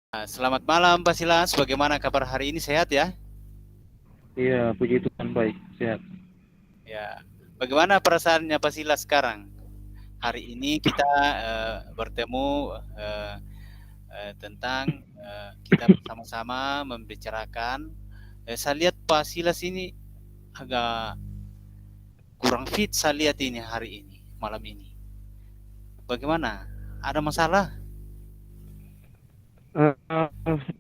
Selamat malam Pak Silas, bagaimana kabar hari ini, sehat ya? Iya, puji Tuhan baik, sehat. Ya, bagaimana perasaannya Pak Silas sekarang? Hari ini kita bertemu tentang kita bersama-sama membicarakan. Saya lihat Pak Silas ini agak kurang fit, saya lihat ini hari ini, malam ini. Bagaimana? Ada masalah? Ah,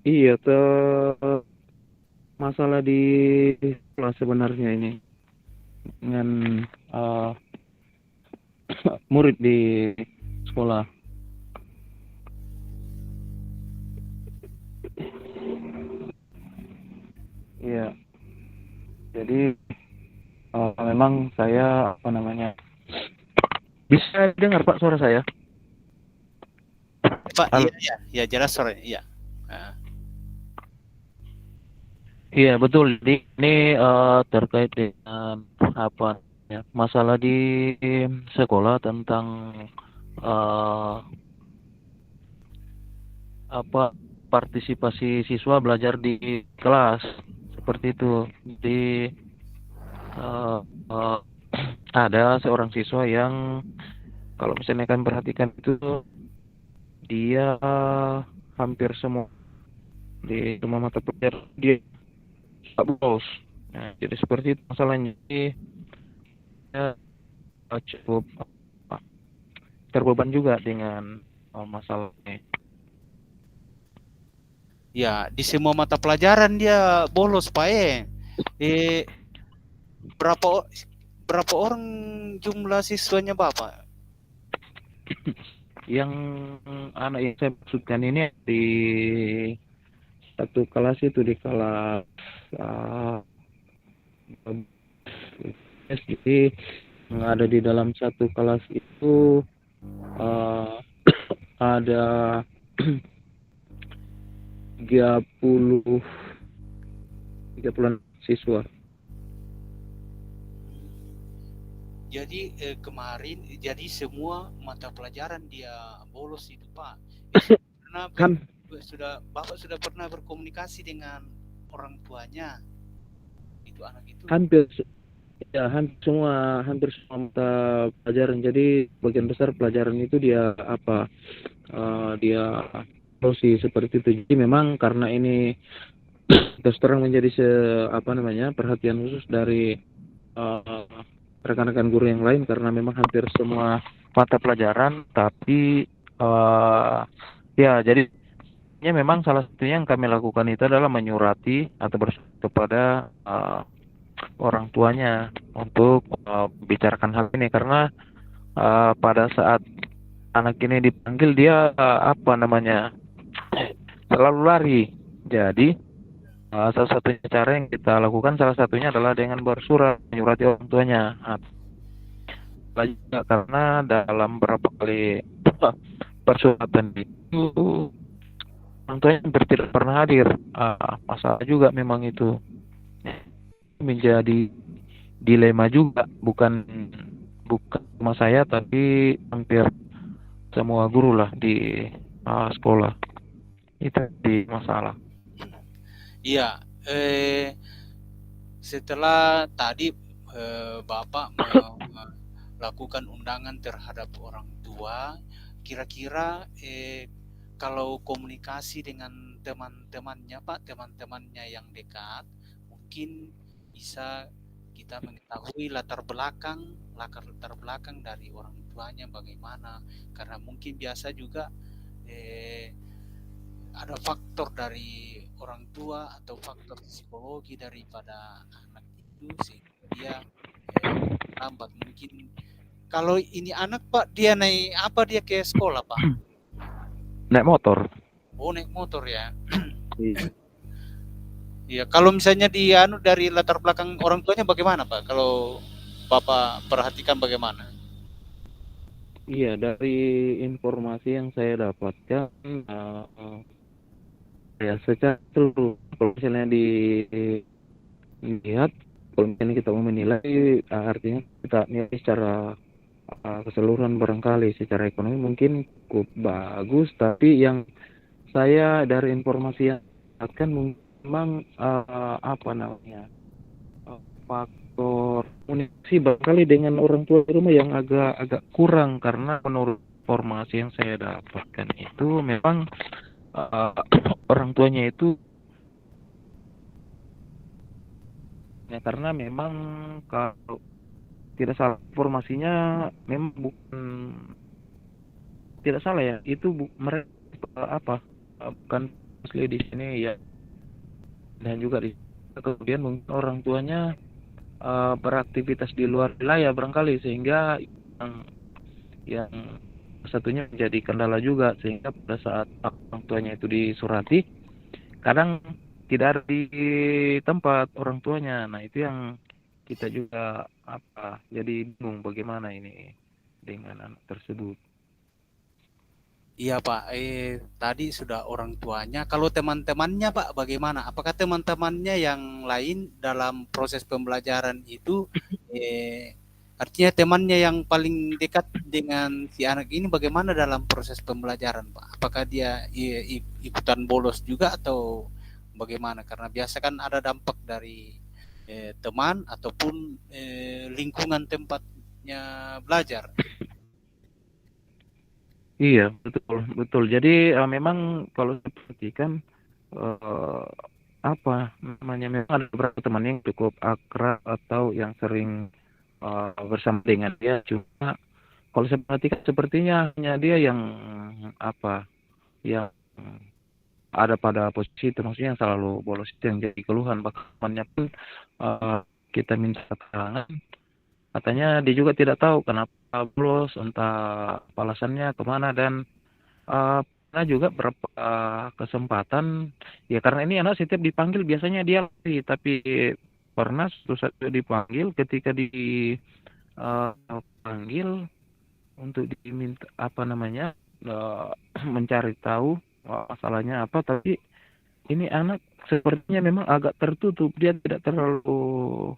iya, masalah di sekolah sebenarnya ini dengan ah, murid di sekolah. Iya, jadi memang saya apa namanya bisa dengar Pak suara saya? Pak, Halo. iya, iya, ya jelas sore, iya. Uh, Iya betul. Ini terkait dengan apa ya masalah di sekolah tentang eh, apa partisipasi siswa belajar di kelas seperti itu. Jadi eh, eh, ada seorang siswa yang kalau misalnya kalian perhatikan itu dia hampir semua di semua mata pelajaran dia tak bolos. Nah, jadi seperti itu masalahnya. Jadi dia cukup terbeban juga dengan masalahnya. ya, di semua mata pelajaran dia bolos Pak. Eh, berapa berapa orang jumlah siswanya Bapak? Yang anak yang saya maksudkan ini di satu kelas itu di kelas uh, jadi yang ada di dalam satu kelas itu uh, ada 30 30 siswa. Jadi kemarin jadi semua mata pelajaran dia bolos itu Pak. Karena Ham, Bapak sudah pernah berkomunikasi dengan orang tuanya itu anak itu. hampir ya hampir semua mata pelajaran. Jadi bagian besar pelajaran itu dia dia solusi seperti itu. Jadi memang karena ini terus terang menjadi apa namanya perhatian khusus dari uh, rekan-rekan guru yang lain karena memang hampir semua mata pelajaran. Tapi uh, ya jadi memang salah satunya yang kami lakukan itu adalah menyurati atau bersurat kepada orang tuanya untuk bicarakan hal ini karena pada saat anak ini dipanggil dia apa namanya selalu lari. Jadi salah satunya cara yang kita lakukan salah satunya adalah dengan bersurat menyurati orang tuanya. Juga karena dalam beberapa kali persuratan itu orang tuanya hampir tidak pernah hadir. Masalah juga memang itu menjadi dilema juga, bukan bukan cuma saya tapi hampir semua guru lah di sekolah itu di masalah. Iya, setelah tadi Bapak melakukan undangan terhadap orang tua, kira-kira kalau komunikasi dengan teman-temannya Pak, teman-temannya yang dekat, mungkin bisa kita mengetahui latar belakang dari orang tuanya bagaimana, karena mungkin biasa juga eh, ada faktor dari orang tua atau faktor psikologi daripada anak itu sehingga dia lambat mungkin. Kalau ini anak Pak, dia naik apa, dia ke sekolah Pak? Naik motor. Oh, naik motor ya. Iya. Iya, kalau misalnya di anu dari latar belakang orang tuanya bagaimana Pak? Kalau Bapak perhatikan bagaimana? Iya, dari informasi yang saya dapatkan, ya secara seluruh, kalau misalnya dilihat, kalau misalnya kita mau menilai, artinya kita nilai secara keseluruhan barangkali, secara ekonomi mungkin cukup bagus, tapi yang saya dari informasi yang dapatkan memang apa namanya faktor komunikasi barangkali dengan orang tua di rumah yang agak kurang, karena menurut informasi yang saya dapatkan itu memang uh, orang tuanya itu ya, karena memang kalau tidak salah informasinya memang bukan, tidak salah ya, itu mereka apa bukan asli di sini ya, dan juga di kemudian mungkin orang tuanya beraktivitas di luar wilayah barangkali, sehingga yang satunya menjadi kendala juga, sehingga pada saat orang tuanya itu disurati kadang tidak ada di tempat orang tuanya. Nah itu yang kita juga apa jadi bingung bagaimana ini dengan anak tersebut. Iya Pak, tadi sudah orang tuanya. Kalau teman-temannya Pak, bagaimana? Apakah teman-temannya yang lain dalam proses pembelajaran itu, artinya temannya yang paling dekat dengan si anak ini bagaimana dalam proses pembelajaran Pak? Apakah dia ikutan bolos juga atau bagaimana? Karena biasa kan ada dampak dari teman ataupun lingkungan tempatnya belajar. Iya, betul, betul. Jadi memang kalau saya perhatikan eh, apa namanya, memang ada beberapa teman yang cukup akrab atau yang sering bersama dengan dia. Cuma kalau saya perhatikan sepertinya hanya dia yang apa, yang ada pada posisi itu, maksudnya yang selalu bolos itu yang jadi keluhan. Bahkan temannya pun kita minta keterangan, katanya dia juga tidak tahu kenapa bolos, entah alasannya kemana. Dan pernah juga berapa kesempatan ya, karena ini anak setiap dipanggil biasanya dia lari, tapi pernah suatu saat dipanggil, ketika dipanggil untuk diminta apa namanya mencari tahu masalahnya apa, tapi ini anak sepertinya memang agak tertutup, dia tidak terlalu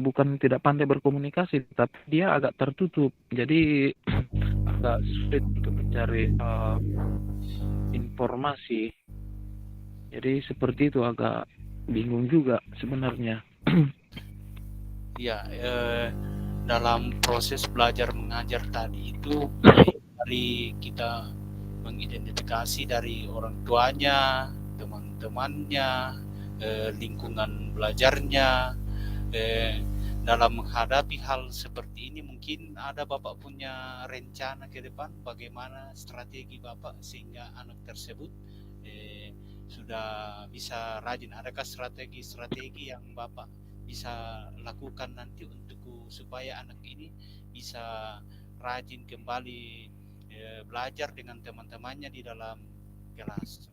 bukan tidak pandai berkomunikasi, tapi dia agak tertutup, jadi agak sulit untuk mencari informasi. Jadi seperti itu, agak bingung juga sebenarnya. Ya, dalam proses belajar mengajar tadi itu baik dari kita mengidentifikasi dari orang tuanya, teman-temannya, lingkungan belajarnya, eh, dalam menghadapi hal seperti ini mungkin ada Bapak punya rencana ke depan bagaimana strategi Bapak sehingga anak tersebut eh, sudah bisa rajin. Adakah strategi-strategi yang Bapak bisa lakukan nanti untuk supaya anak ini bisa rajin kembali belajar dengan teman-temannya di dalam kelas?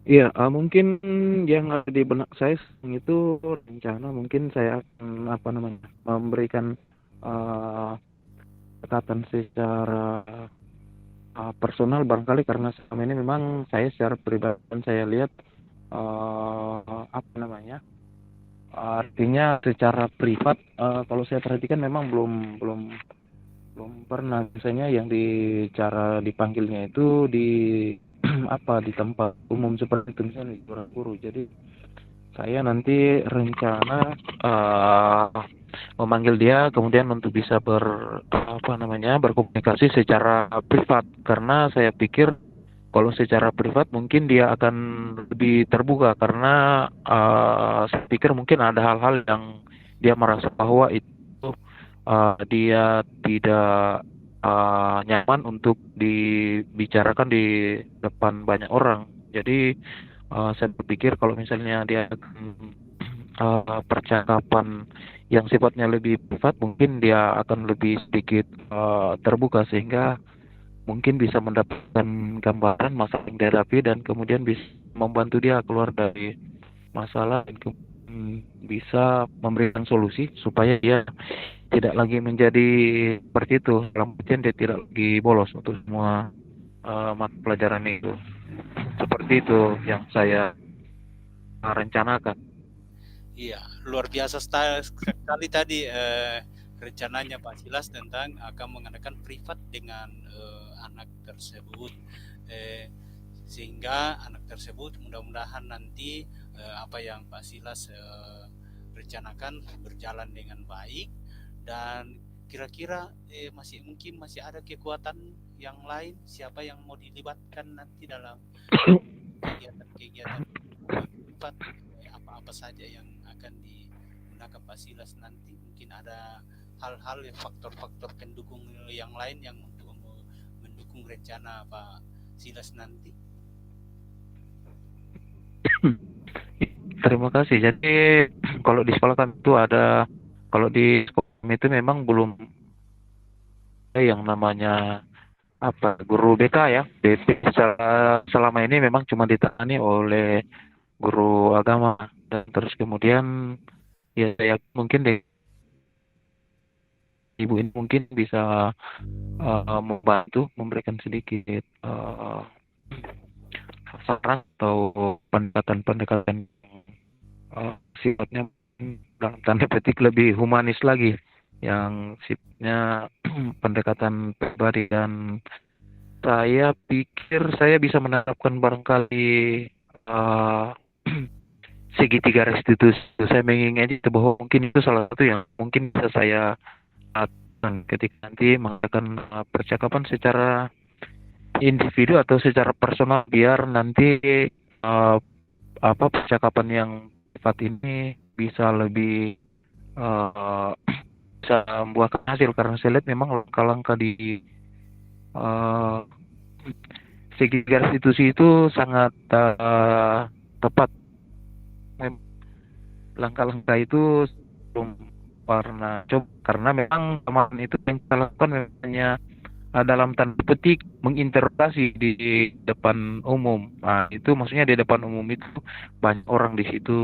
Iya, mungkin yang ada di benak saya sekarang itu rencana, mungkin saya akan apa namanya memberikan uh, pendekatan secara personal barangkali, karena selama ini memang saya secara pribadi saya lihat apa namanya artinya secara privat, kalau saya perhatikan memang belum pernah. Misalnya yang di cara dipanggilnya itu di apa di tempat umum seperti itu, misalnya di guru. Jadi saya nanti rencana memanggil dia kemudian untuk bisa apa namanya berkomunikasi secara privat, karena saya pikir kalau secara privat mungkin dia akan lebih terbuka, karena saya pikir mungkin ada hal-hal yang dia merasa bahwa itu dia tidak nyaman untuk dibicarakan di depan banyak orang. Jadi saya berpikir kalau misalnya dia percakapan yang sifatnya lebih privat, mungkin dia akan lebih sedikit terbuka, sehingga mungkin bisa mendapatkan gambaran masalah yang dihadapi dan kemudian bisa membantu dia keluar dari masalah dan bisa memberikan solusi supaya dia tidak lagi menjadi seperti itu, dalam artian dia tidak lagi bolos untuk semua mata pelajaran itu. Seperti itu yang saya rencanakan. Iya, luar biasa sekali tadi rencananya Pak Silas tentang akan mengadakan privat dengan anak tersebut, sehingga anak tersebut mudah-mudahan nanti apa yang Pak Silas rencanakan berjalan dengan baik. Dan kira-kira masih ada kekuatan yang lain, siapa yang mau dilibatkan nanti dalam kegiatan-kegiatan apa saja yang akan digunakan Pak Silas nanti? Mungkin ada hal-hal faktor-faktor pendukung yang lain yang untuk mendukung rencana Pak Silas nanti. Terima kasih. Jadi kalau di sekolah kan itu ada, kalau di sekolah itu memang belum ada yang namanya guru BK ya. BP selama ini memang cuma ditangani oleh guru agama, dan terus kemudian ya saya mungkin deh ibu ini mungkin bisa membantu memberikan sedikit saran atau pendekatan-pendekatan sifatnya dalam tanda petik lebih humanis lagi, yang sifatnya pendekatan pribadi. Dan saya pikir saya bisa menerapkan barangkali segitiga restitusi. Saya mengingat itu bahwa mungkin itu salah satu yang mungkin bisa saya lakukan ketika nanti mengadakan percakapan secara individu atau secara personal, biar nanti percakapan yang sifat ini bisa lebih bisa membuahkan hasil, karena saya lihat memang langkah-langkah di segitiga restitusi itu sangat tepat. Langkah-langkah itu belum pernah coba, karena memang teman itu yang kita lakukan memangnya dalam tanda petik menginterogasi di depan umum. Nah, itu maksudnya di depan umum itu banyak orang di situ,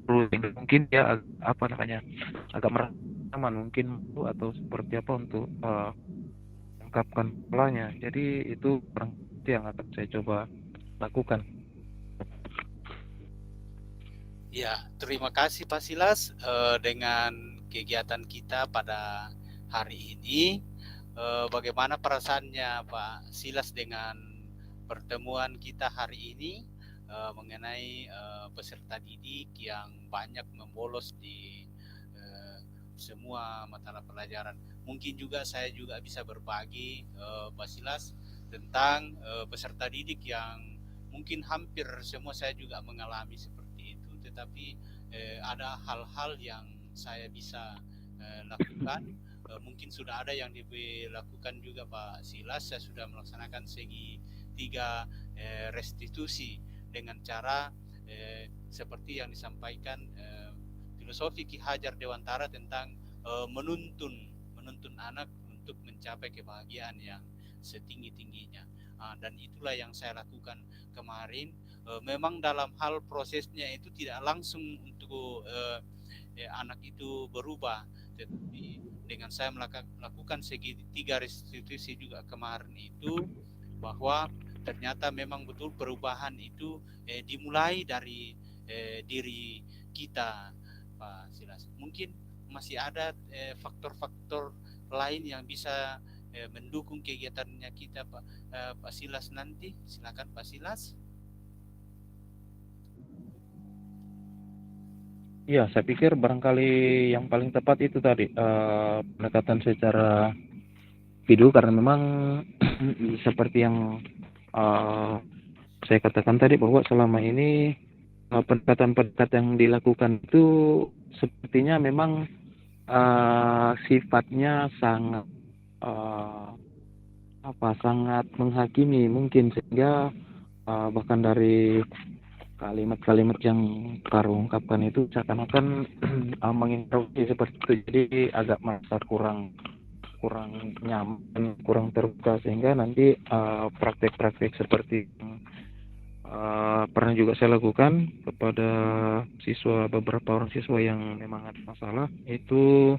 mungkin dia agak merasa aman mungkin atau seperti apa untuk mengungkapkan polanya. Jadi itu yang akan saya coba lakukan. Ya, terima kasih Pak Silas dengan kegiatan kita pada hari ini. Bagaimana perasaannya Pak Silas dengan pertemuan kita hari ini mengenai peserta didik yang banyak membolos di semua mata pelajaran? Mungkin juga saya juga bisa berbagi Pak Silas tentang peserta didik yang mungkin hampir semua saya juga mengalami seperti itu, tetapi ada hal-hal yang saya bisa lakukan. Mungkin sudah ada yang dilakukan juga Pak Silas. Saya sudah melaksanakan segitiga restitusi dengan cara seperti yang disampaikan filosofi Ki Hajar Dewantara tentang menuntun anak untuk mencapai kebahagiaan yang setinggi-tingginya. Dan itulah yang saya lakukan kemarin. Memang dalam hal prosesnya itu tidak langsung untuk anak itu berubah, tetapi dengan saya melakukan segitiga restitusi juga kemarin itu, bahwa ternyata memang betul perubahan itu dimulai dari diri kita Pak Silas. Mungkin masih ada faktor-faktor lain yang bisa mendukung kegiatannya kita Pak Silas nanti. Silakan Pak Silas. Ya, saya pikir barangkali yang paling tepat itu tadi pendekatan secara video, karena memang seperti yang saya katakan tadi bahwa selama ini pendekatan-pendekatan yang dilakukan itu sepertinya memang sifatnya sangat sangat menghakimi mungkin, sehingga bahkan dari kalimat-kalimat yang Karo ungkapkan itu seakan-akan menginterogasi seperti itu. Jadi agak merasa kurang nyaman, kurang terbuka, sehingga nanti praktek-praktek seperti pernah juga saya lakukan kepada beberapa orang siswa yang memang ada masalah, itu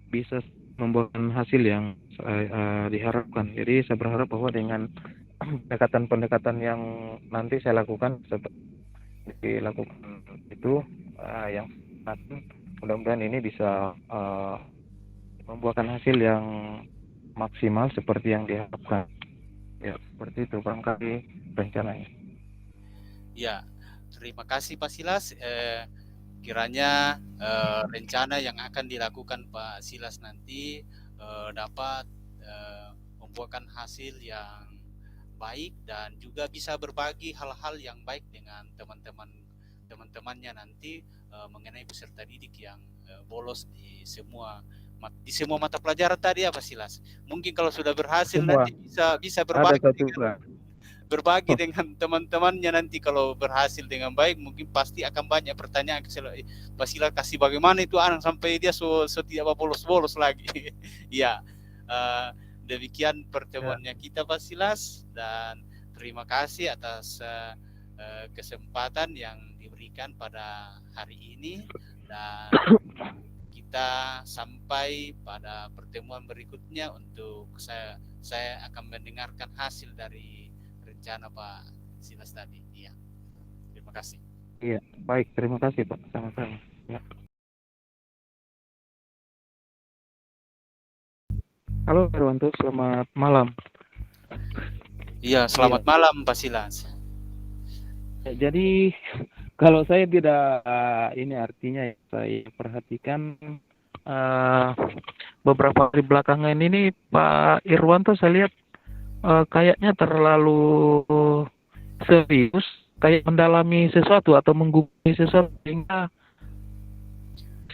bisa membuahkan hasil yang diharapkan. Jadi saya berharap bahwa dengan pendekatan-pendekatan yang nanti saya lakukan itu yang mudah-mudahan ini bisa membuahkan hasil yang maksimal seperti yang diharapkan. Ya, seperti itu barangkali rencananya. Ya, terima kasih Pak Silas. Kiranya rencana yang akan dilakukan Pak Silas nanti dapat membuahkan hasil yang baik dan juga bisa berbagi hal-hal yang baik dengan teman-temannya nanti mengenai peserta didik yang bolos di semua mata pelajaran tadi apa Silas. Mungkin kalau sudah berhasil Semua nanti bisa ada berbagi satu dengan Pak. teman-temannya nanti. Kalau berhasil dengan baik mungkin pasti akan banyak pertanyaan ke Pak Silas, kasih bagaimana itu anak sampai dia tidak bolos-bolos lagi. Ya, uh, demikian Ya, pertemuannya kita Pak Silas, dan terima kasih atas kesempatan yang diberikan pada hari ini, dan kita sampai pada pertemuan berikutnya. Untuk saya akan mendengarkan hasil dari rencana Pak Silas tadi. Iya, terima kasih. iya, baik, terima kasih Pak, sama-sama. Ya. Halo Herwanto, selamat malam. Iya, Iya, selamat malam Pak Silas. ya, jadi kalau saya tidak ini artinya ya, saya perhatikan eh, beberapa hari belakangan ini Pak Irwanto saya lihat kayaknya terlalu serius, kayak mendalami sesuatu atau menggumuli sesuatu sehingga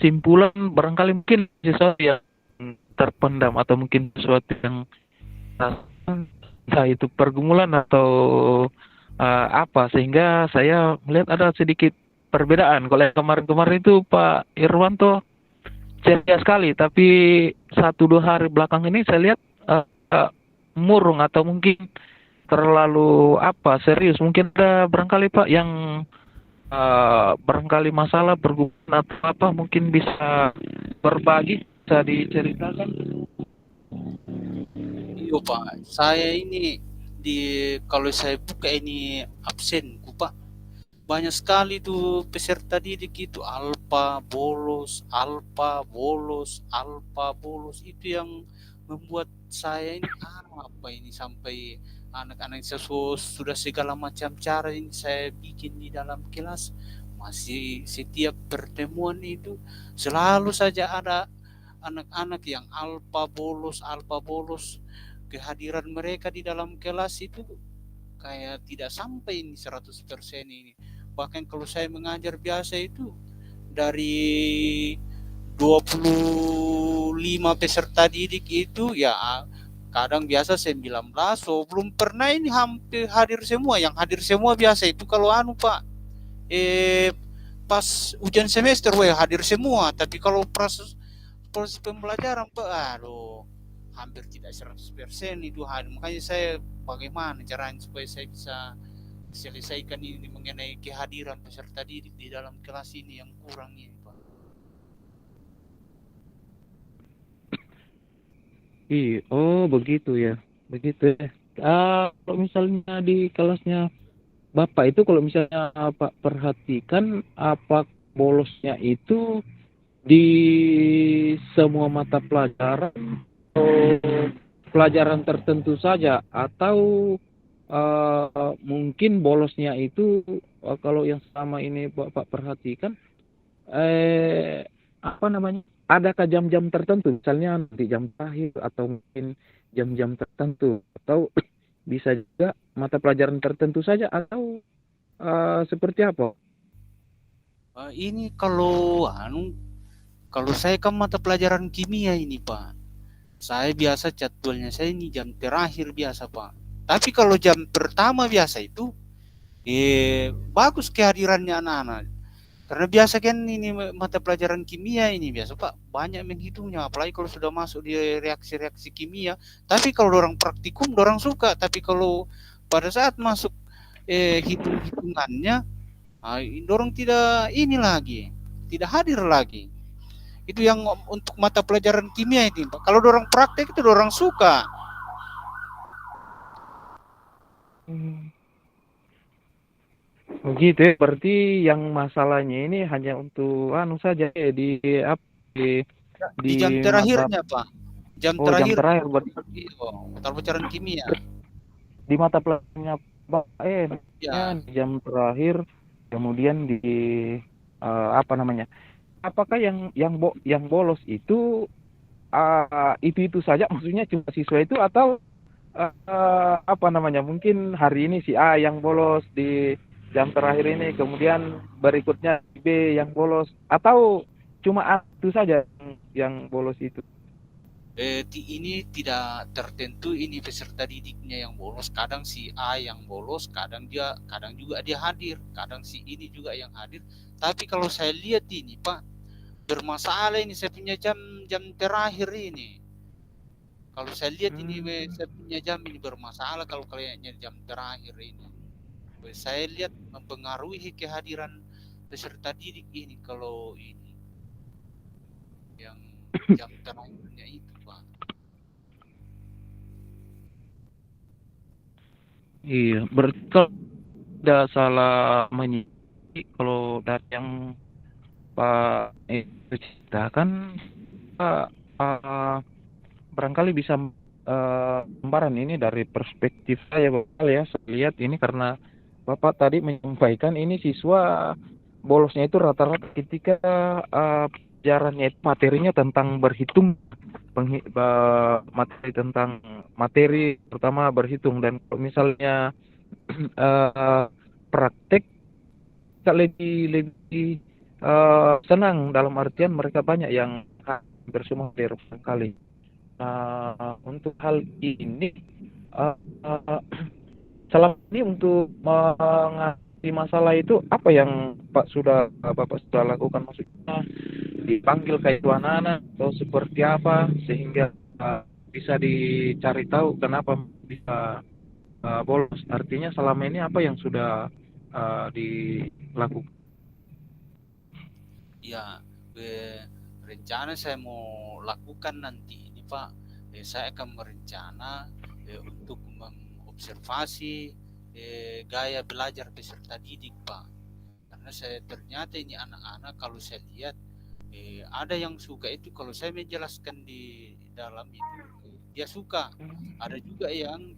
simpulan barangkali mungkin sesuatu yang terpendam atau mungkin sesuatu yang entah itu pergumulan atau apa, sehingga saya melihat ada sedikit perbedaan. Kalau yang kemarin-kemarin itu Pak Irwanto ceria sekali, tapi 1-2 hari belakang ini saya lihat murung atau mungkin terlalu serius. Mungkin ada barangkali Pak yang barangkali masalah berguna atau apa, mungkin bisa berbagi, bisa diceritakan. Iya Pak, saya ini kalau saya buka ini absenku Pak, banyak sekali tuh peserta didik itu alpa bolos, alpa bolos. Itu yang membuat saya ini apa ini, sampai anak-anak saya sudah segala macam cara ini saya bikin di dalam kelas, masih setiap pertemuan itu selalu saja ada anak-anak yang alpa bolos. Kehadiran mereka di dalam kelas itu kayak tidak sampai ini 100% ini. Bahkan kalau saya mengajar biasa itu dari 25 peserta didik itu ya kadang biasa 19, so belum pernah ini hampir hadir semua. Yang hadir semua biasa itu kalau Pak, pas ujian semester hadir semua. Tapi kalau proses pembelajaran Pak, aduh, hampir tidak 100% itu hadir. Makanya saya bagaimana caranya supaya saya bisa selesaikan ini mengenai kehadiran peserta didik di dalam kelas ini yang kurang ini Pak. Oh begitu ya, begitu ya. Kalau misalnya di kelasnya Bapak itu, kalau misalnya Pak perhatikan, apa bolosnya itu di semua mata pelajaran atau pelajaran tertentu saja, atau mungkin bolosnya itu kalau yang selama ini Bapak perhatikan apa namanya, adakah jam-jam tertentu, misalnya nanti jam terakhir atau mungkin jam-jam tertentu, atau bisa juga mata pelajaran tertentu saja, atau seperti apa? Ini kalau saya kan mata pelajaran kimia ini Pak. Saya biasa jadwalnya saya ini jam terakhir biasa Pak. Tapi kalau jam pertama biasa itu bagus kehadirannya anak-anak. Karena biasa kan ini mata pelajaran kimia ini biasa Pak banyak menghitungnya, apalagi kalau sudah masuk di reaksi-reaksi kimia. Tapi kalau orang praktikum orang suka, tapi kalau pada saat masuk hitung-hitungannya, orang tidak ini lagi, tidak hadir lagi. Itu yang untuk mata pelajaran kimia itu Pak. Kalau orang praktek itu orang suka. Hmm, begitu ya. Berarti yang masalahnya ini hanya untuk anu saja ya, di apa, di Di jam mata, terakhirnya Pak, jam jam terakhir terakhir berarti. mata pelajaran kimia. di mata pelajarannya Ya, di jam terakhir, kemudian di apa namanya? Apakah yang bolos itu itu saja, maksudnya cuma siswa itu, atau apa namanya, mungkin hari ini si A yang bolos di jam terakhir ini, kemudian berikutnya si B yang bolos, atau cuma A itu saja yang bolos itu? ini tidak tertentu ini peserta didiknya yang bolos. Kadang si A yang bolos, kadang juga dia hadir, kadang si ini juga yang hadir. Tapi kalau saya lihat ini Pak, bermasalah ini saya punya jam terakhir ini. Kalau saya lihat ini Hmm. saya punya jam ini bermasalah kalau kayaknya jam terakhir ini. Saya lihat mempengaruhi kehadiran peserta didik ini kalau ini yang jam terakhirnya itu Pak. Iya, berarti kalau tidak salah menyidik, kalau dari yang Pak itu ceritakan, Pak, barangkali bisa gambaran ini dari perspektif saya, Bapak, ya. Saya lihat ini karena Bapak tadi menyampaikan ini siswa bolosnya itu rata-rata ketika pelajarannya itu materinya tentang berhitung, materi tentang materi pertama berhitung, dan kalau misalnya eh, praktek lebih lebih senang, dalam artian mereka banyak yang hampir semua hampir sekali. Untuk hal ini, uh, uh, selama ini untuk mengatasi masalah itu, apa yang Bapak sudah lakukan? Maksudnya dipanggil kayak itu anak-anak atau seperti apa, sehingga bisa dicari tahu kenapa bisa bolos. Artinya selama ini apa yang sudah dilakukan? Ya, rencana saya mau lakukan nanti ini Pak, saya akan berencana untuk mengobservasi gaya belajar peserta didik Pak. Karena saya ternyata ini anak-anak kalau saya lihat ada yang suka itu kalau saya menjelaskan di dalam itu dia suka. Ada juga yang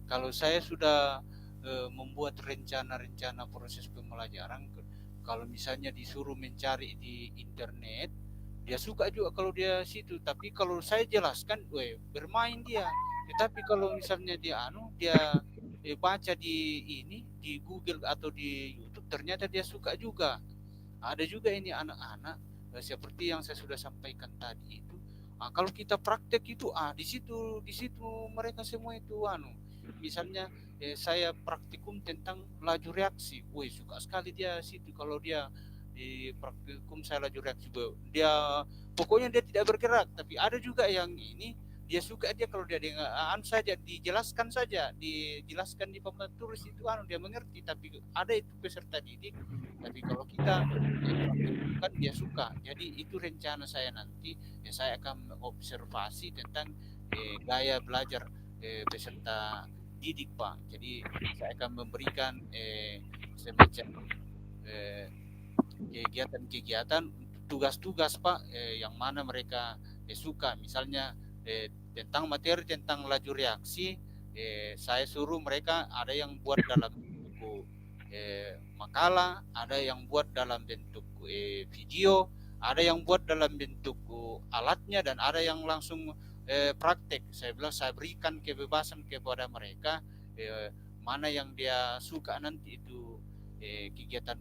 kalau saya sudah membuat rencana-rencana proses pembelajaran, kalau misalnya disuruh mencari di internet, dia suka juga kalau dia situ. Tapi kalau saya jelaskan, bermain dia. Tetapi kalau misalnya dia baca di di Google atau di YouTube, ternyata dia suka juga. Ada juga ini anak-anak seperti yang saya sudah sampaikan tadi itu. Kalau kita praktek itu di situ mereka semua itu misalnya saya praktikum tentang laju reaksi. Woi, suka sekali dia situ kalau dia di praktikum saya laju reaksi. Dia pokoknya dia tidak bergerak, tapi ada juga yang ini dia suka dia kalau dia dengan saja dijelaskan di papan tulis itu dia mengerti, tapi ada itu peserta didik, tapi kalau kita praktikumkan dia suka. Jadi itu rencana saya nanti, saya akan observasi tentang gaya belajar peserta didik Pak. Jadi saya akan memberikan semacam eh, kegiatan-kegiatan untuk tugas-tugas Pak, yang mana mereka suka. Misalnya tentang materi tentang laju reaksi, saya suruh mereka ada yang buat dalam buku makalah, ada yang buat dalam bentuk video, ada yang buat dalam bentuk alatnya, dan ada yang langsung praktek. Saya bilang saya berikan kebebasan kepada mereka, eh, mana yang dia suka nanti itu kegiatan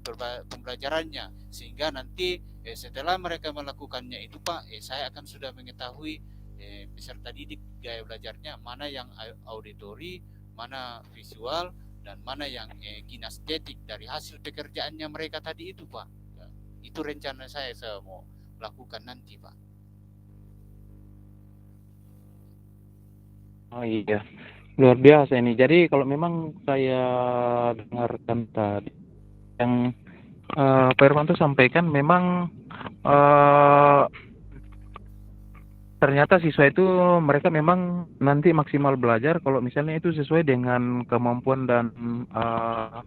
pembelajarannya, sehingga nanti setelah mereka melakukannya itu Pak, saya akan sudah mengetahui peserta didik gaya belajarnya mana yang auditori, mana visual, dan mana yang kinestetik dari hasil pekerjaannya mereka tadi itu Pak. Ya, itu rencana saya mau lakukan nanti Pak. Oh iya, luar biasa ini. Jadi kalau memang saya dengarkan tadi yang Pak Irwanto sampaikan, memang eh, ternyata siswa itu mereka memang nanti maksimal belajar kalau misalnya itu sesuai dengan kemampuan dan eh,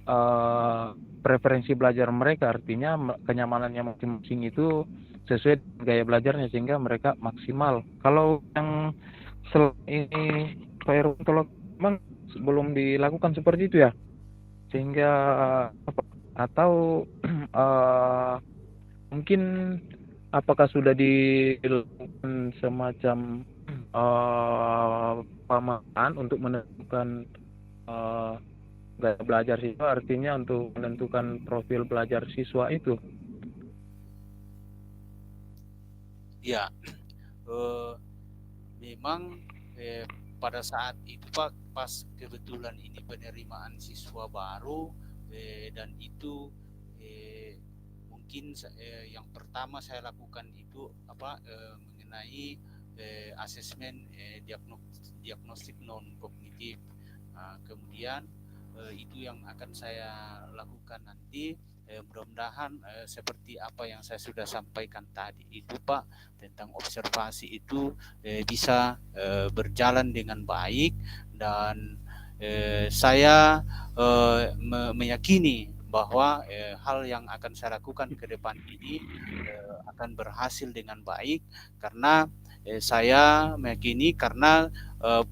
eh, preferensi belajar mereka. Artinya kenyamanannya masing-masing itu sesuai dengan gaya belajarnya, sehingga mereka maksimal. Kalau yang ini Pak Irwanto memang belum dilakukan seperti itu ya, sehingga atau mungkin apakah sudah dilakukan semacam pamaan untuk menentukan gaya belajar siswa, artinya untuk menentukan profil belajar siswa itu? Ya, eh, memang pada saat itu Pak, pas kebetulan ini penerimaan siswa baru, dan itu mungkin yang pertama saya lakukan itu mengenai asesmen diagnostik non kognitif. Kemudian itu yang akan saya lakukan nanti. Mudah-mudahan seperti apa yang saya sudah sampaikan tadi itu Pak, tentang observasi itu bisa berjalan dengan baik, dan saya meyakini bahwa hal yang akan saya lakukan ke depan ini akan berhasil dengan baik, karena saya meyakini karena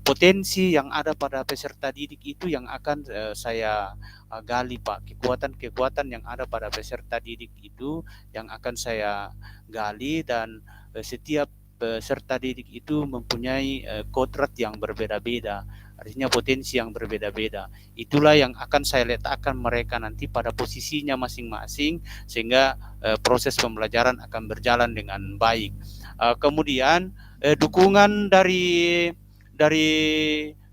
potensi yang ada pada peserta didik itu yang akan saya gali Pak. Kekuatan-kekuatan yang ada pada peserta didik itu yang akan saya gali, dan setiap peserta didik itu mempunyai kodrat yang berbeda-beda, artinya potensi yang berbeda-beda. Itulah yang akan saya letakkan mereka nanti pada posisinya masing-masing, sehingga proses pembelajaran akan berjalan dengan baik. Kemudian dukungan dari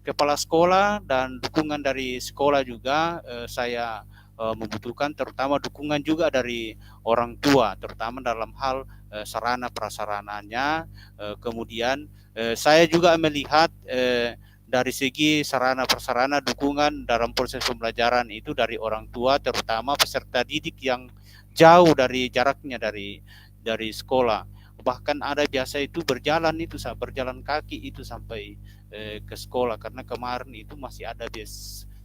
kepala sekolah dan dukungan dari sekolah juga saya membutuhkan, terutama dukungan juga dari orang tua, terutama dalam hal sarana prasarananya. Kemudian saya juga melihat dari segi sarana prasarana dukungan dalam proses pembelajaran itu dari orang tua, terutama peserta didik yang jauh dari jaraknya dari sekolah. Bahkan ada biasa itu berjalan kaki itu sampai ke sekolah, karena kemarin itu masih ada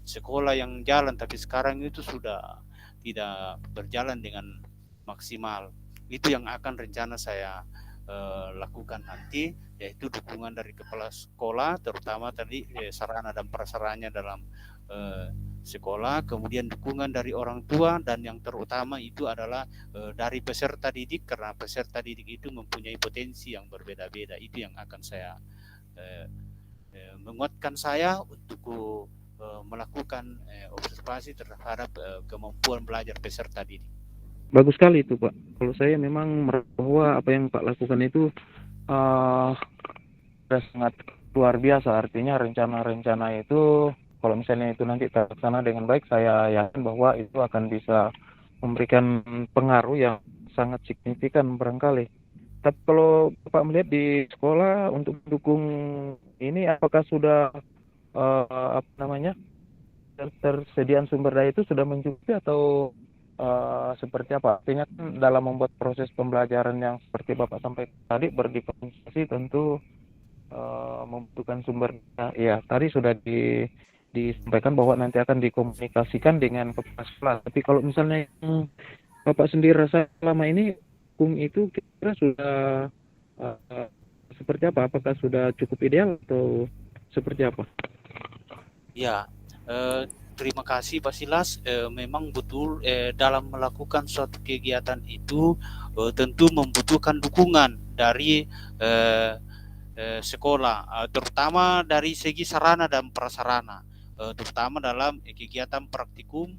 sekolah yang jalan, tapi sekarang itu sudah tidak berjalan dengan maksimal. Itu yang akan rencana saya lakukan nanti, yaitu dukungan dari kepala sekolah, terutama tadi sarana dan prasarannya dalam sekolah, kemudian dukungan dari orang tua, dan yang terutama itu adalah dari peserta didik, karena peserta didik itu mempunyai potensi yang berbeda-beda. Itu yang akan saya menguatkan saya untuk melakukan observasi terhadap kemampuan belajar peserta didik. Bagus sekali itu Pak. Kalau saya memang merasa bahwa apa yang Pak lakukan itu sudah sangat luar biasa. Artinya rencana-rencana itu kalau misalnya itu nanti terlaksana dengan baik, saya yakin bahwa itu akan bisa memberikan pengaruh yang sangat signifikan barangkali. Tapi kalau Bapak melihat di sekolah untuk mendukung ini, apakah sudah tersediaan sumber daya itu sudah mencukupi atau seperti apa? Artinya kan dalam membuat proses pembelajaran yang seperti Bapak sampai tadi berdiferensiasi tentu membutuhkan sumber daya. Ya, tadi sudah disampaikan bahwa nanti akan dikomunikasikan dengan kepala sekolah. Tapi kalau misalnya yang Bapak sendiri rasa selama ini hukum itu kira sudah seperti apa? Apakah sudah cukup ideal atau seperti apa? Ya, terima kasih Pak Silas. Memang betul dalam melakukan suatu kegiatan itu tentu membutuhkan dukungan dari sekolah, terutama dari segi sarana dan prasarana. Terutama dalam kegiatan praktikum,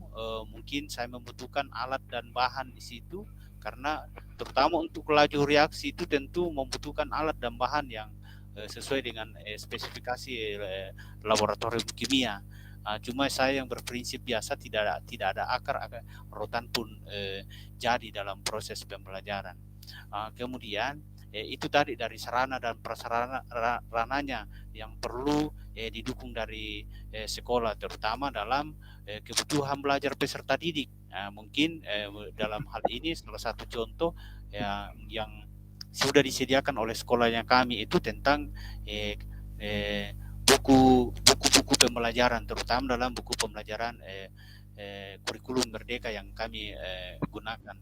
mungkin saya membutuhkan alat dan bahan di situ, karena terutama untuk laju reaksi itu tentu membutuhkan alat dan bahan yang sesuai dengan spesifikasi laboratorium kimia. Cuma saya yang berprinsip biasa, tidak ada akar rotan pun jadi dalam proses pembelajaran. Kemudian itu tadi dari sarana dan prasarananya yang perlu didukung dari sekolah, terutama dalam kebutuhan belajar peserta didik. Mungkin dalam hal ini salah satu contoh yang sudah disediakan oleh sekolahnya kami itu tentang buku-buku pembelajaran, terutama dalam buku pembelajaran kurikulum merdeka yang kami gunakan.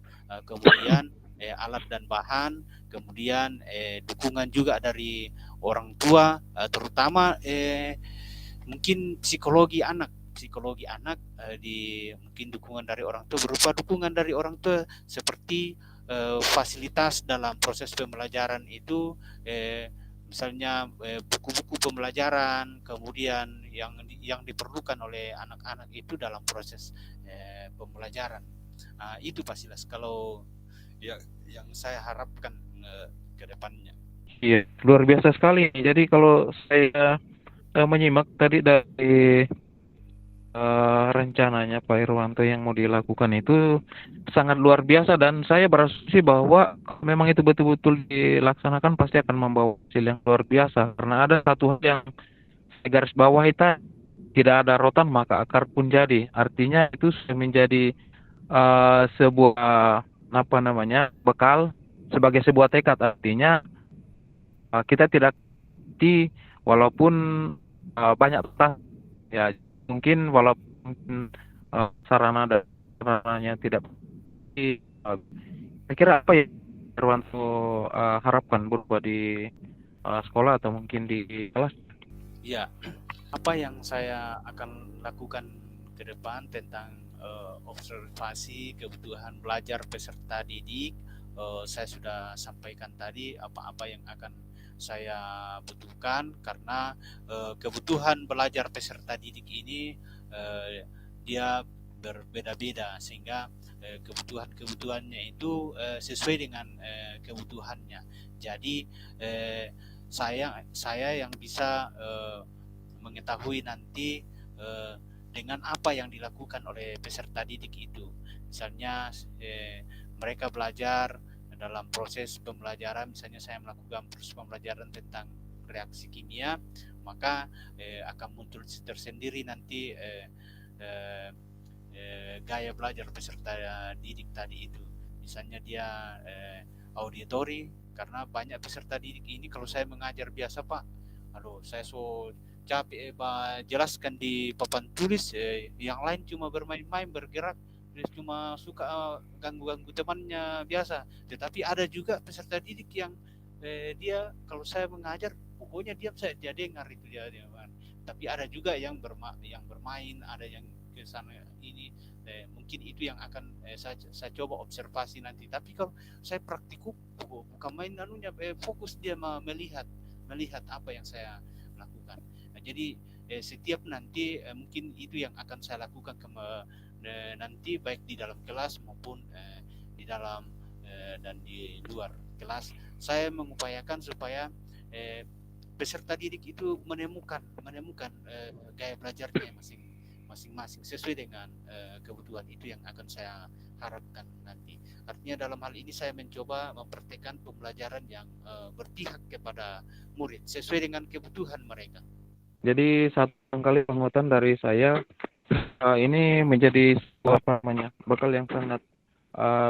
Kemudian alat dan bahan, kemudian dukungan juga dari orang tua, terutama mungkin psikologi anak di mungkin dukungan dari orang tua, berupa dukungan dari orang tua seperti fasilitas dalam proses pembelajaran itu, misalnya buku-buku pembelajaran, kemudian yang diperlukan oleh anak-anak itu dalam proses pembelajaran. Itu Pak Silas kalau yang saya harapkan ke depannya. Iya, luar biasa sekali. Jadi kalau saya menyimak tadi dari rencananya Pak Irwanto yang mau dilakukan itu sangat luar biasa, dan saya berasumsi bahwa memang itu betul-betul dilaksanakan pasti akan membawa hasil yang luar biasa, karena ada satu hal yang saya garis bawahi tadi, tidak ada rotan maka akar pun jadi. Artinya itu sudah menjadi sebuah apa namanya bekal sebagai sebuah tekad. Artinya kita tidak walaupun banyak ya mungkin walaupun sarana dan sarananya tidak saya kira apa ya Irwanto harapkan berupa di sekolah atau mungkin di kelas. Ya, apa yang saya akan lakukan ke depan tentang observasi kebutuhan belajar peserta didik, saya sudah sampaikan tadi apa-apa yang akan saya butuhkan, karena kebutuhan belajar peserta didik ini dia berbeda-beda, sehingga kebutuhannya itu sesuai dengan kebutuhannya. Jadi saya yang bisa mengetahui nanti dengan apa yang dilakukan oleh peserta didik itu. Misalnya mereka belajar dalam proses pembelajaran, misalnya saya melakukan proses pembelajaran tentang reaksi kimia, maka akan muncul tersendiri nanti gaya belajar peserta didik tadi itu. Misalnya dia auditory, karena banyak peserta didik ini kalau saya mengajar biasa Pak, saya capek jelaskan di papan tulis, yang lain cuma bermain-main, bergerak, cuma suka ganggu-ganggu temannya biasa. Tetapi ada juga peserta didik yang dia kalau saya mengajar pokoknya diam saja, dia dengar itu dia. Tapi ada juga yang bermain, ada yang ke sana ini, mungkin itu yang akan saya coba observasi nanti. Tapi kalau saya praktikum bukan main fokus dia melihat apa yang saya lakukan. Jadi setiap nanti mungkin itu yang akan saya lakukan nanti, baik di dalam kelas maupun di dalam dan di luar kelas. Saya mengupayakan supaya peserta didik itu menemukan gaya belajarnya masing-masing sesuai dengan kebutuhan itu yang akan saya harapkan nanti. Artinya dalam hal ini saya mencoba mempraktikkan pembelajaran yang berpihak kepada murid sesuai dengan kebutuhan mereka. Jadi satu kali penguatan dari saya, ini menjadi apa namanya bekal yang sangat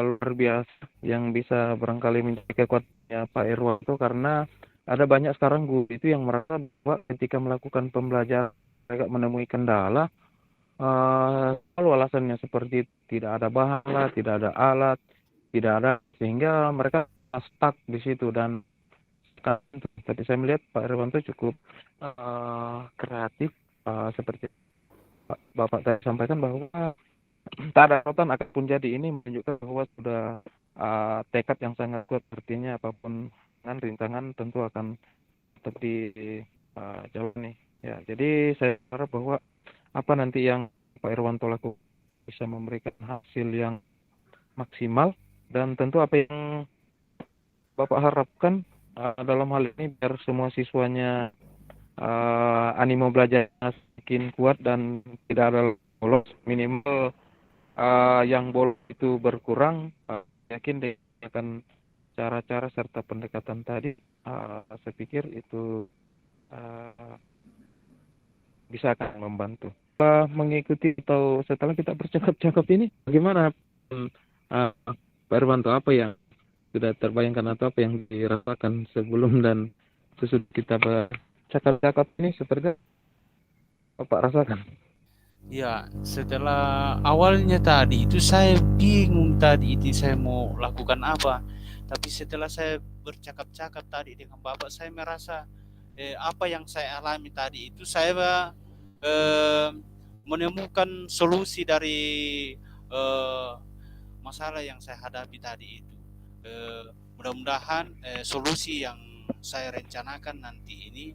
luar biasa yang bisa barangkali menjadi kekuatannya Pak Irwanto, karena ada banyak sekarang guru itu yang merasa bahwa ketika melakukan pembelajaran mereka menemui kendala, selalu alasannya seperti tidak ada bahan lah, tidak ada alat, tidak ada, sehingga mereka stuck di situ. Dan tadi saya melihat Pak Irwanto cukup kreatif, seperti Bapak tadi sampaikan bahwa tak ada rotan akan pun jadi. Ini menunjukkan bahwa sudah tekad yang sangat kuat, artinya apapun rintangan tentu akan tetap dijalani. Ya, jadi saya harap bahwa apa nanti yang Pak Irwanto lakukan bisa memberikan hasil yang maksimal, dan tentu apa yang Bapak harapkan dalam hal ini biar semua siswanya animo belajar semakin kuat dan tidak ada bolos, minimal yang bolos itu berkurang. Yakin deh akan cara-cara serta pendekatan tadi, saya pikir itu bisa akan membantu. Mengikuti atau setelah kita bercakap-cakap ini, bagaimana Pak Irwanto, apa yang sudah terbayangkan atau apa yang dirasakan sebelum dan sesudah kita bercakap-cakap ini, seperti Bapak rasakan? Ya, setelah awalnya tadi itu saya bingung tadi itu saya mau lakukan apa. Tapi setelah saya bercakap-cakap tadi dengan Bapak, saya merasa apa yang saya alami tadi itu saya menemukan solusi dari eh, masalah yang saya hadapi tadi itu. Mudah-mudahan solusi yang saya rencanakan nanti ini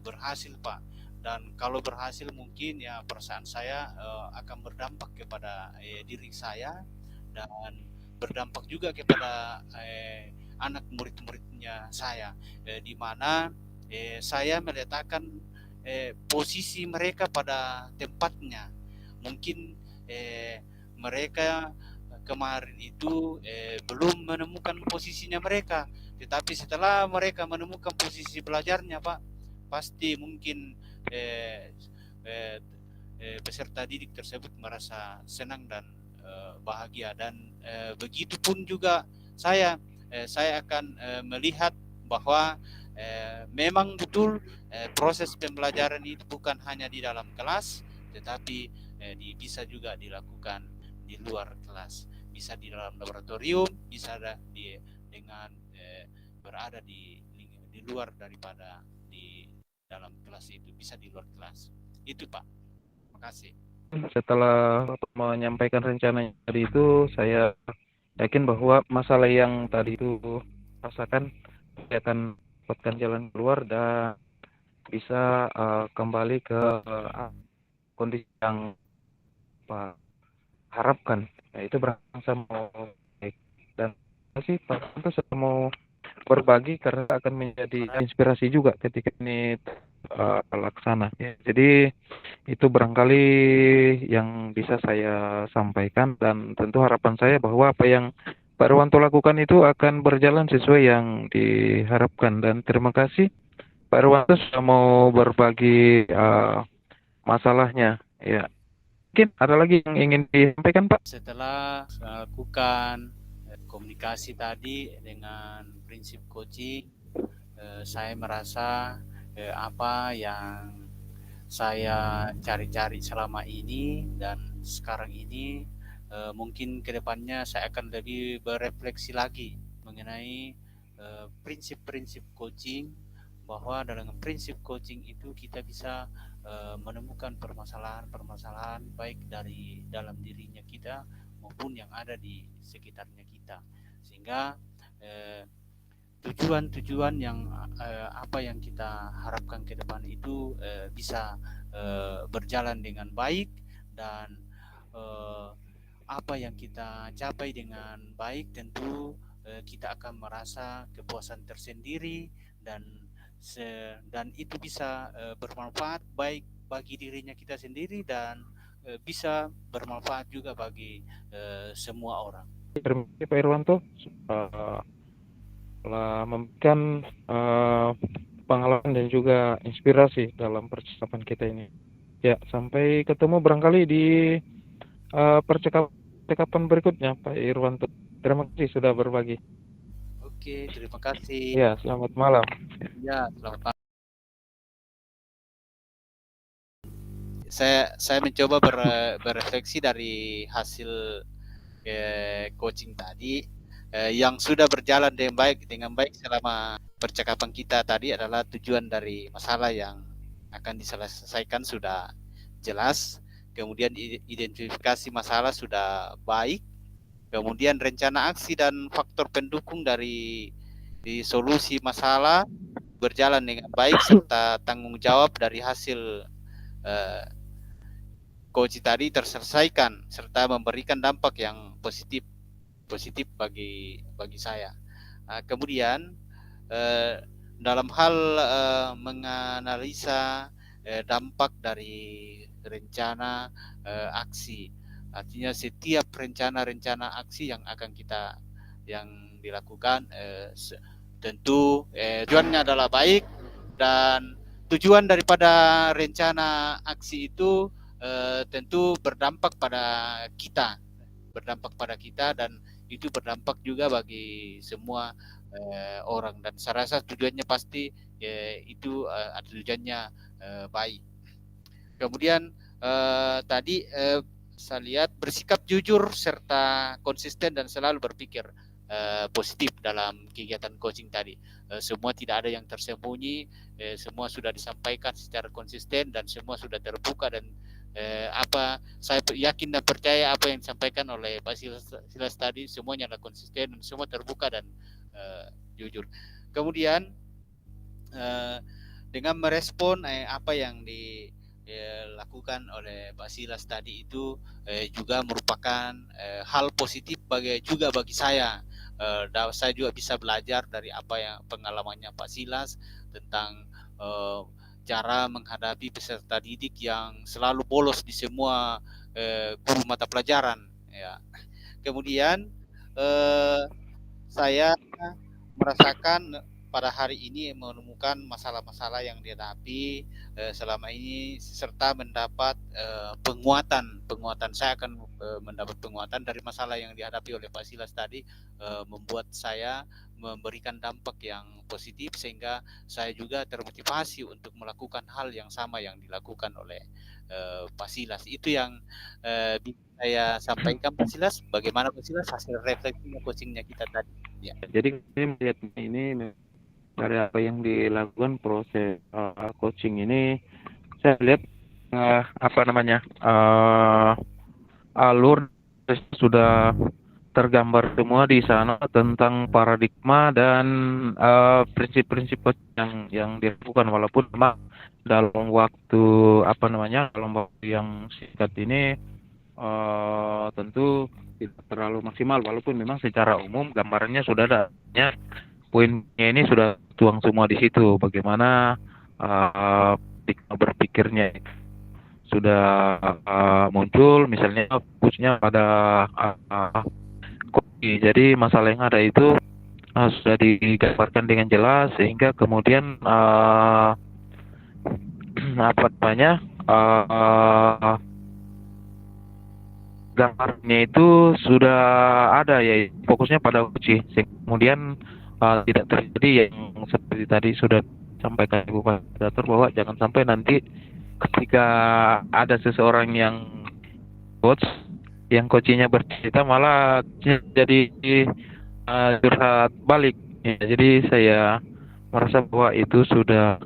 berhasil, Pak. Dan kalau berhasil mungkin ya perasaan saya akan berdampak kepada diri saya dan berdampak juga kepada anak murid-muridnya saya, di mana saya meletakkan posisi mereka pada tempatnya. Mungkin mereka kemarin itu belum menemukan posisinya mereka, tetapi setelah mereka menemukan posisi belajarnya, Pak, pasti mungkin eh, eh, peserta didik tersebut merasa senang dan bahagia. Dan begitupun juga saya akan melihat bahwa memang betul proses pembelajaran itu bukan hanya di dalam kelas, tetapi bisa juga dilakukan di luar kelas, bisa di dalam laboratorium, bisa dengan berada di luar daripada di dalam kelas itu, bisa di luar kelas. Itu, Pak. Terima kasih. Setelah Bapak menyampaikan rencananya tadi itu, saya yakin bahwa masalah yang tadi itu rasakan akan dapatkan jalan keluar dan bisa kembali ke kondisi yang Pak harapkan. Nah, itu berasa mau baik. Dan sih Pak itu saya mau berbagi karena akan menjadi inspirasi juga ketika ini laksana. Ya, jadi itu barangkali yang bisa saya sampaikan dan tentu harapan saya bahwa apa yang Pak Irwanto lakukan itu akan berjalan sesuai yang diharapkan dan terima kasih Pak Irwanto sudah mau berbagi masalahnya. Ya, mungkin ada lagi yang ingin disampaikan Pak? Setelah melakukan komunikasi tadi dengan prinsip coaching, saya merasa apa yang saya cari-cari selama ini dan sekarang ini mungkin kedepannya saya akan lebih berefleksi lagi mengenai prinsip-prinsip coaching, bahwa dalam prinsip coaching itu kita bisa menemukan permasalahan-permasalahan baik dari dalam dirinya kita maupun yang ada di sekitarnya kita, sehingga tujuan-tujuan yang apa yang kita harapkan ke depan itu bisa berjalan dengan baik, dan apa yang kita capai dengan baik tentu kita akan merasa kepuasan tersendiri, dan dan itu bisa bermanfaat baik bagi dirinya kita sendiri dan bisa bermanfaat juga bagi semua orang. Terima kasih Pak Irwanto telah memberikan pengalaman dan juga inspirasi dalam percakapan kita ini. Ya, sampai ketemu barangkali di percakapan berikutnya Pak Irwanto. Terima kasih sudah berbagi. Oke, terima kasih. Ya, selamat malam. Ya, selamat malam. Saya mencoba berefleksi dari hasil coaching tadi yang sudah berjalan dengan baik selama percakapan kita tadi adalah tujuan dari masalah yang akan diselesaikan sudah jelas, kemudian identifikasi masalah sudah baik, kemudian rencana aksi dan faktor pendukung dari solusi masalah berjalan dengan baik, serta tanggung jawab dari hasil coach tadi terselesaikan serta memberikan dampak yang positif bagi saya. Kemudian dalam hal menganalisa dampak dari rencana aksi, artinya setiap rencana aksi yang akan yang dilakukan tentu tujuannya adalah baik, dan tujuan daripada rencana aksi itu tentu berdampak pada kita dan itu berdampak juga bagi semua orang, dan saya rasa tujuannya pasti itu ada tujuannya baik. Kemudian tadi saya lihat bersikap jujur serta konsisten dan selalu berpikir positif dalam kegiatan coaching tadi. Semua tidak ada yang tersembunyi, semua sudah disampaikan secara konsisten dan semua sudah terbuka, dan saya yakin dan percaya apa yang disampaikan oleh Pak Silas tadi semuanya adalah konsisten dan semua terbuka dan jujur. Kemudian dengan merespon apa yang dilakukan oleh Pak Silas tadi itu juga merupakan hal positif juga bagi saya. Saya juga bisa belajar dari apa yang pengalamannya Pak Silas tentang cara menghadapi peserta didik yang selalu bolos di semua guru mata pelajaran. Ya. Kemudian saya merasakan pada hari ini menemukan masalah-masalah yang dihadapi selama ini, serta mendapat penguatan. Saya akan mendapat penguatan dari masalah yang dihadapi oleh Pak Silas tadi, membuat saya memberikan dampak yang positif sehingga saya juga termotivasi untuk melakukan hal yang sama yang dilakukan oleh Pak Silas. Itu yang saya sampaikan, Pak Silas. Bagaimana Pak Silas hasil refleksinya coachingnya kita tadi? Ya. Jadi saya melihat ini dari apa yang dilakukan proses coaching ini, saya lihat alur sudah tergambar semua di sana tentang paradigma dan prinsip-prinsip yang dilakukan, walaupun memang dalam waktu yang singkat ini tentu tidak terlalu maksimal, walaupun memang secara umum gambarannya sudah ada. Poinnya ini sudah tuang semua di situ, bagaimana berpikirnya sudah muncul, misalnya fokusnya pada jadi masalah yang ada itu sudah digambarkan dengan jelas, sehingga kemudian gambarnya itu sudah ada, ya fokusnya pada kunci, kemudian tidak terjadi yang seperti tadi sudah sampaikan Ibu Koordinator, bahwa jangan sampai nanti ketika ada seseorang yang coachingnya bercerita malah jadi curhat balik. Ya, jadi saya merasa bahwa itu sudah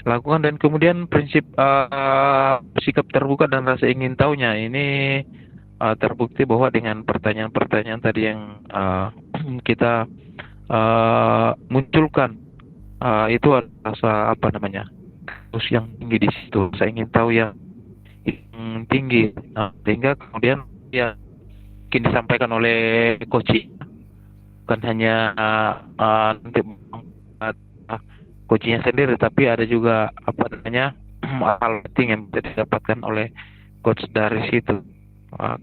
lakukan, dan kemudian prinsip sikap terbuka dan rasa ingin tahunya ini terbukti bahwa dengan pertanyaan-pertanyaan tadi yang kita munculkan itu ada rasa terus yang tinggi di situ, saya ingin tahu yang tinggi, sehingga kemudian ya mungkin disampaikan oleh coaching, bukan hanya nanti coachingnya sendiri, tapi ada juga hal penting yang bisa didapatkan oleh coach dari situ.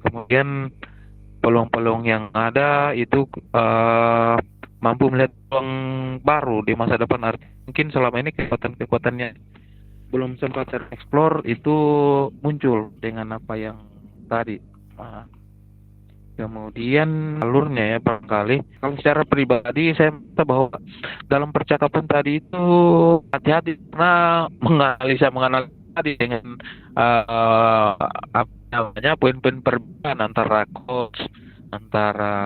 Kemudian peluang-peluang yang ada itu mampu melihat peluang baru di masa depan. Mungkin selama ini kekuatan-kekuatannya belum sempat tereksplor, itu muncul dengan apa yang tadi. Kemudian alurnya ya, barangkali kalau secara pribadi saya merasa bahwa dalam percakapan tadi itu hati-hati, karena menganalisa tadi dengan poin-poin perbedaan antara coach, antara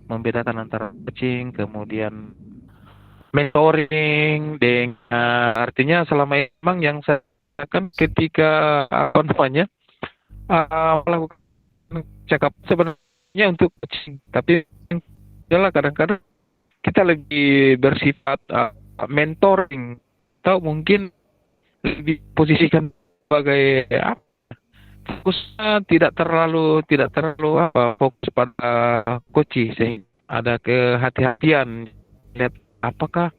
membedakan antara coaching kemudian mentoring, dengan artinya selama ini memang yang saya lakukan ketika melakukan cakap sebenarnya untuk coaching, tapi adalah kadang-kadang kita lebih bersifat mentoring, atau mungkin lebih posisikan sebagai fokusnya tidak terlalu fokus pada coaching, sehingga ada kehati-hatian lihat apakah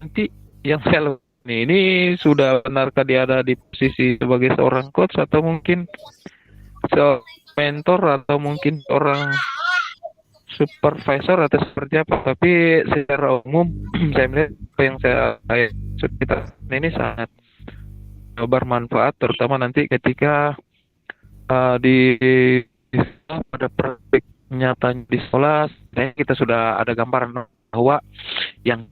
nanti yang saya lakukan ini sudah benarkah dia ada di posisi sebagai seorang coach, atau mungkin mentor, atau mungkin orang supervisor, atau seperti apa. Tapi secara umum saya melihat apa yang kita ini sangat bermanfaat, terutama nanti ketika pada praktik nyata di sekolah. Kita sudah ada gambaran bahwa yang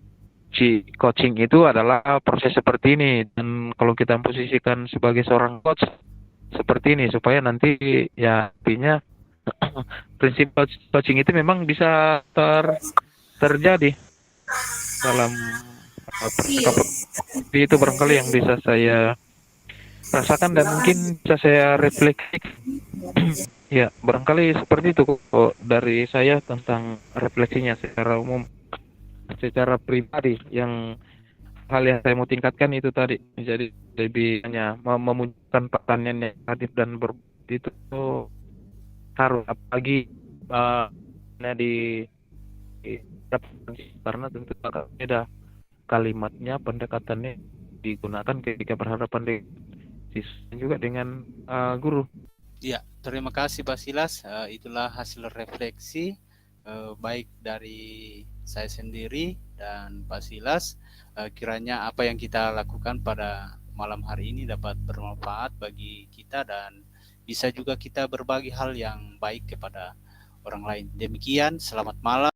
coaching itu adalah proses seperti ini, dan kalau kita posisikan sebagai seorang coach seperti ini, supaya nanti ya artinya prinsip coaching itu memang bisa terjadi dalam percakapan itu, barangkali yang bisa saya rasakan dan mungkin bisa saya refleksi. Ya, barangkali seperti itu kok dari saya tentang refleksinya secara umum, secara pribadi. Yang hal yang saya mau tingkatkan itu tadi, jadi lebih hanya memunculkan pertanyaan yang negatif dan itu harus, apalagi di karena tentu agak beda kalimatnya, pendekatannya digunakan ketika berhadapan dengan siswa juga dengan guru. Ya, terima kasih Basilas. Itulah hasil refleksi baik dari saya sendiri dan Basilas. Kiranya apa yang kita lakukan pada malam hari ini dapat bermanfaat bagi kita dan bisa juga kita berbagi hal yang baik kepada orang lain. Demikian, selamat malam.